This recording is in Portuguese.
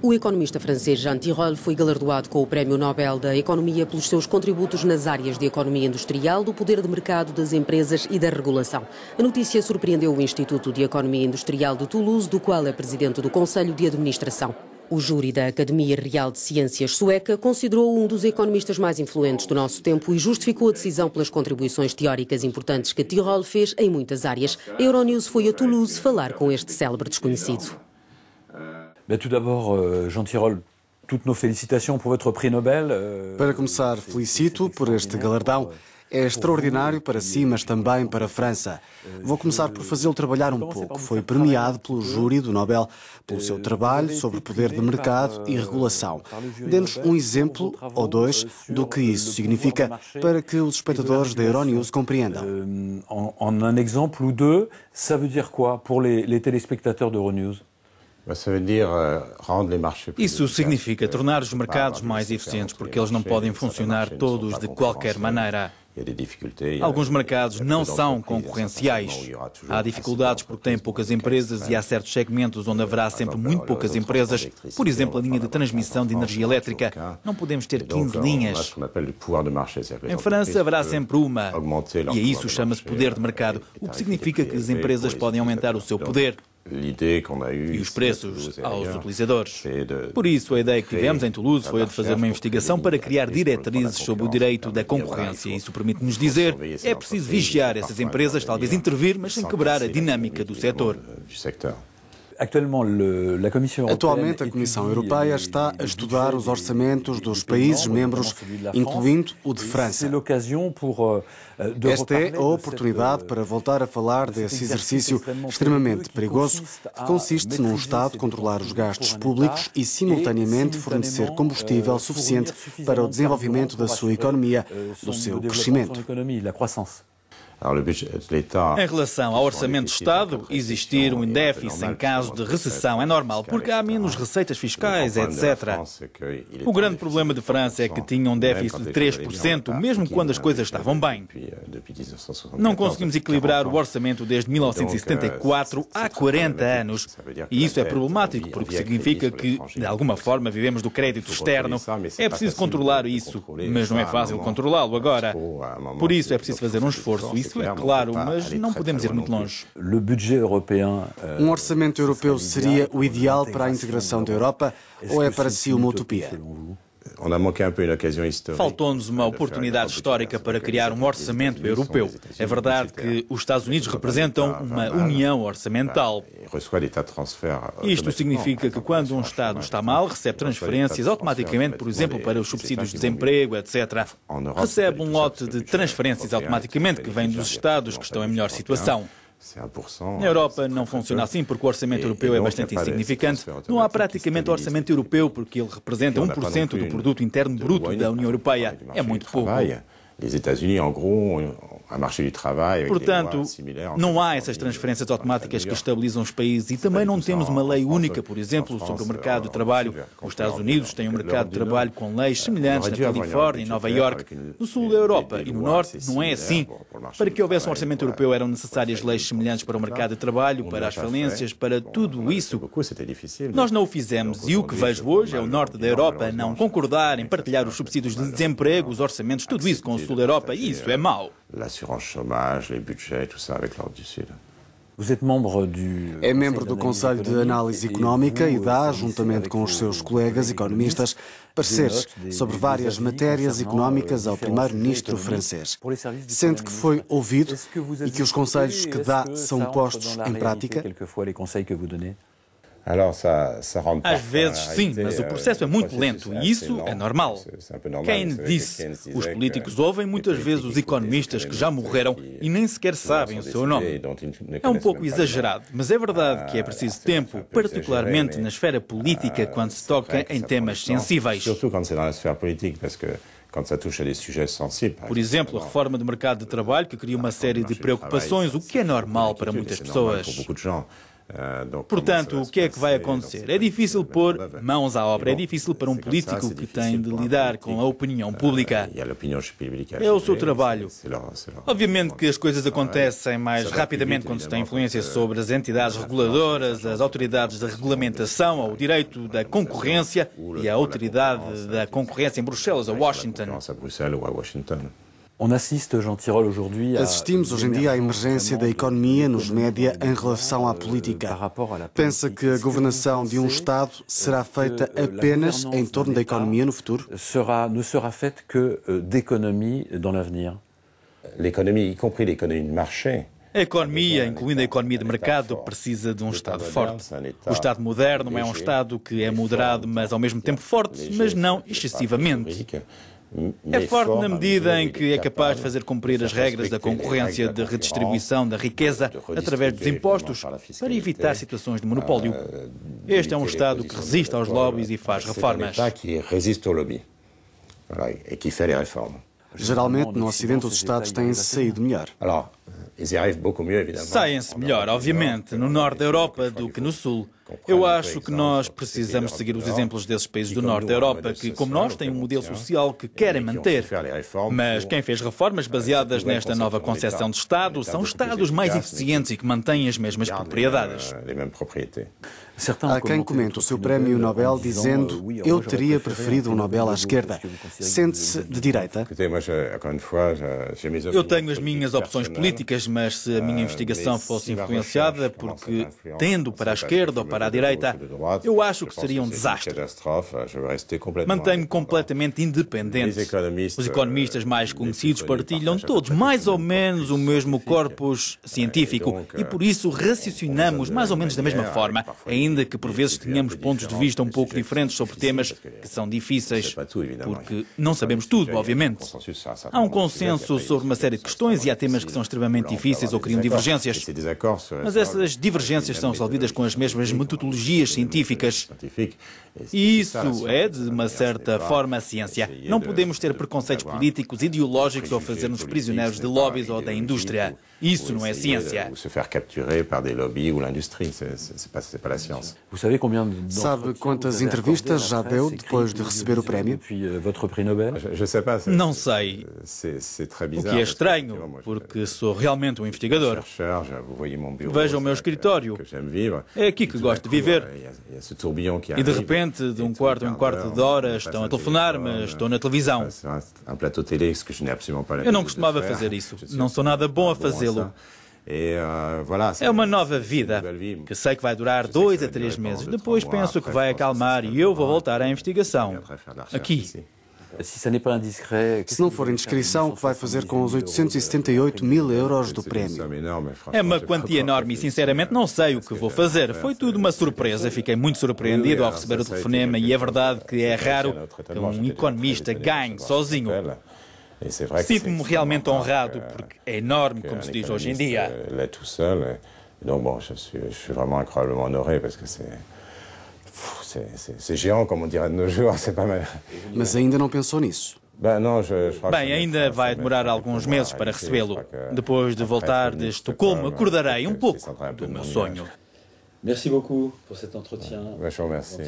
O economista francês Jean Tirole foi galardoado com o Prémio Nobel da Economia pelos seus contributos nas áreas de economia industrial, do poder de mercado das empresas e da regulação. A notícia surpreendeu o Instituto de Economia Industrial de Toulouse, do qual é presidente do Conselho de Administração. O júri da Academia Real de Ciências sueca considerou-o um dos economistas mais influentes do nosso tempo e justificou a decisão pelas contribuições teóricas importantes que Tirole fez em muitas áreas. A Euronews foi a Toulouse falar com este célebre desconhecido. Tout d'abord, Jean Tirole, toutes nos félicitations pour votre prix Nobel. Para começar, felicito por este galardão. É extraordinário para si, mas também para a França. Vou começar por fazê-lo trabalhar um pouco. Foi premiado pelo júri do Nobel pelo seu trabalho sobre poder de mercado e regulação. Dê-nos um exemplo ou dois do que isso significa para que os espectadores da Euronews compreendam. Un exemple ou deux, ça veut dire quoi pour les téléspectateurs de Euronews? Isso significa tornar os mercados mais eficientes, porque eles não podem funcionar todos de qualquer maneira. Alguns mercados não são concorrenciais. Há dificuldades porque têm poucas empresas e há certos segmentos onde haverá sempre muito poucas empresas. Por exemplo, a linha de transmissão de energia elétrica. Não podemos ter 15 linhas. Em França haverá sempre uma. E a isso chama-se poder de mercado, o que significa que as empresas podem aumentar o seu poder e os preços aos utilizadores. Por isso, a ideia que tivemos em Toulouse foi a de fazer uma investigação para criar diretrizes sobre o direito da concorrência. Isso permite-nos dizer, é preciso vigiar essas empresas, talvez intervir, mas sem quebrar a dinâmica do setor. Atualmente, a Comissão Europeia está a estudar os orçamentos dos países membros, incluindo o de França. Esta é a oportunidade para voltar a falar desse exercício extremamente perigoso, que consiste num Estado controlar os gastos públicos e, simultaneamente, fornecer combustível suficiente para o desenvolvimento da sua economia, do seu crescimento. Em relação ao orçamento de Estado, existir um déficit em caso de recessão é normal, porque há menos receitas fiscais, etc. O grande problema de França é que tinha um déficit de 3%, mesmo quando as coisas estavam bem. Não conseguimos equilibrar o orçamento desde 1974, há 40 anos. E isso é problemático, porque significa que, de alguma forma, vivemos do crédito externo. É preciso controlar isso, mas não é fácil controlá-lo agora. Por isso é preciso fazer um esforço. Isso é claro, mas não podemos ir muito longe. Um orçamento europeu seria o ideal para a integração da Europa ou é para si uma utopia? Faltou-nos uma oportunidade histórica para criar um orçamento europeu. É verdade que os Estados Unidos representam uma união orçamental. Isto significa que quando um Estado está mal, recebe transferências automaticamente, por exemplo, para os subsídios de desemprego, etc. Recebe um lote de transferências automaticamente que vem dos Estados que estão em melhor situação. Na Europa não funciona assim porque o orçamento europeu é bastante insignificante. Não há praticamente orçamento europeu porque ele representa 1% do produto interno bruto da União Europeia. É muito pouco. Portanto, não há essas transferências automáticas que estabilizam os países e também não temos uma lei única, por exemplo, sobre o mercado de trabalho. Os Estados Unidos têm um mercado de trabalho com leis semelhantes na Califórnia e Nova Iorque. No sul da Europa e no norte não é assim. Para que houvesse um orçamento europeu eram necessárias leis semelhantes para o mercado de trabalho, para as falências, para tudo isso. Nós não o fizemos e o que vejo hoje é o norte da Europa não concordar em partilhar os subsídios de desemprego, os orçamentos, tudo isso com o sul da Europa e isso é mau. É membro do Conselho de Análise Económica e dá, juntamente com os seus colegas economistas, pareceres sobre várias matérias económicas ao primeiro-ministro francês. Sente que foi ouvido e que os conselhos que dá são postos em prática? Às vezes sim, mas o processo é muito lento e isso é normal. Keynes disse, os políticos ouvem muitas vezes os economistas que já morreram e nem sequer sabem o seu nome. É um pouco exagerado, mas é verdade que é preciso tempo, particularmente na esfera política, quando se toca em temas sensíveis. Por exemplo, a reforma do mercado de trabalho que cria uma série de preocupações, o que é normal para muitas pessoas. Portanto, o que é que vai acontecer? É difícil pôr mãos à obra, é difícil para um político que tem de lidar com a opinião pública. É o seu trabalho. Obviamente que as coisas acontecem mais rapidamente quando se tem influência sobre as entidades reguladoras, as autoridades de regulamentação, ou o direito da concorrência e a autoridade da concorrência em Bruxelas, a Washington. Assistimos hoje em dia à emergência da economia nos média em relação à política. Pensa que a governação de um Estado será feita apenas em torno da economia no futuro? Ne sera faite que d'économie dans l'avenir. L'économie, y compris l'économie de marché. A economia, incluindo a economia de mercado, precisa de um Estado forte. O Estado moderno é um Estado que é moderado, mas ao mesmo tempo forte, mas não excessivamente. É forte na medida em que é capaz de fazer cumprir as regras da concorrência, de redistribuição da riqueza através dos impostos, para evitar situações de monopólio. Este é um Estado que resiste aos lobbies e faz reformas. Geralmente, no Ocidente, os Estados têm-se saído melhor. Saem-se melhor, obviamente, no norte da Europa do que no sul. Eu acho que nós precisamos seguir os exemplos desses países do norte da Europa, que, como nós, têm um modelo social que querem manter. Mas quem fez reformas baseadas nesta nova concepção de Estado são Estados mais eficientes e que mantêm as mesmas propriedades. Há quem comente o seu prémio Nobel dizendo: eu teria preferido um Nobel à esquerda. Sente-se de direita? Eu tenho as minhas opções políticas, mas se a minha investigação fosse influenciada porque tendo para a esquerda ou para a direita, eu acho que seria um desastre. Mantenho-me completamente independente. Os economistas mais conhecidos partilham todos mais ou menos o mesmo corpus científico e por isso raciocinamos mais ou menos da mesma forma, ainda que por vezes tenhamos pontos de vista um pouco diferentes sobre temas que são difíceis, porque não sabemos tudo, obviamente. Há um consenso sobre uma série de questões e há temas que são extremamente difíceis ou criam divergências. Mas essas divergências são resolvidas com as mesmas metodologias científicas. E isso é, de uma certa forma, a ciência. Não podemos ter preconceitos políticos, ideológicos ou fazer-nos prisioneiros de lobbies ou da indústria. Isso não é ciência. Sabe quantas entrevistas já deu depois de receber o prémio? Não sei. O que é estranho, porque sou realmente um investigador. Veja o meu escritório. É aqui que gosto de viver. E de repente, de um quarto em um quarto de hora, estão a telefonar-me, estou na televisão. Eu não costumava fazer isso. Não sou nada bom a fazê-lo. É uma nova vida, que sei que vai durar 2 a 3 meses. Depois penso que vai acalmar e eu vou voltar à investigação. Aqui. Se não for indiscrição, o que vai fazer com os 878 mil euros do prémio? É uma quantia enorme e, sinceramente, não sei o que vou fazer. Foi tudo uma surpresa. Fiquei muito surpreendido ao receber o telefonema e é verdade que é raro que um economista ganhe sozinho. Sinto-me realmente honrado, porque é enorme, como se diz hoje em dia. Mas ainda não pensou nisso? Bem, ainda vai demorar alguns meses para recebê-lo. Depois de voltar de Estocolmo, acordarei um pouco do meu sonho. Merci beaucoup pour cet entretien. Je vous remercie.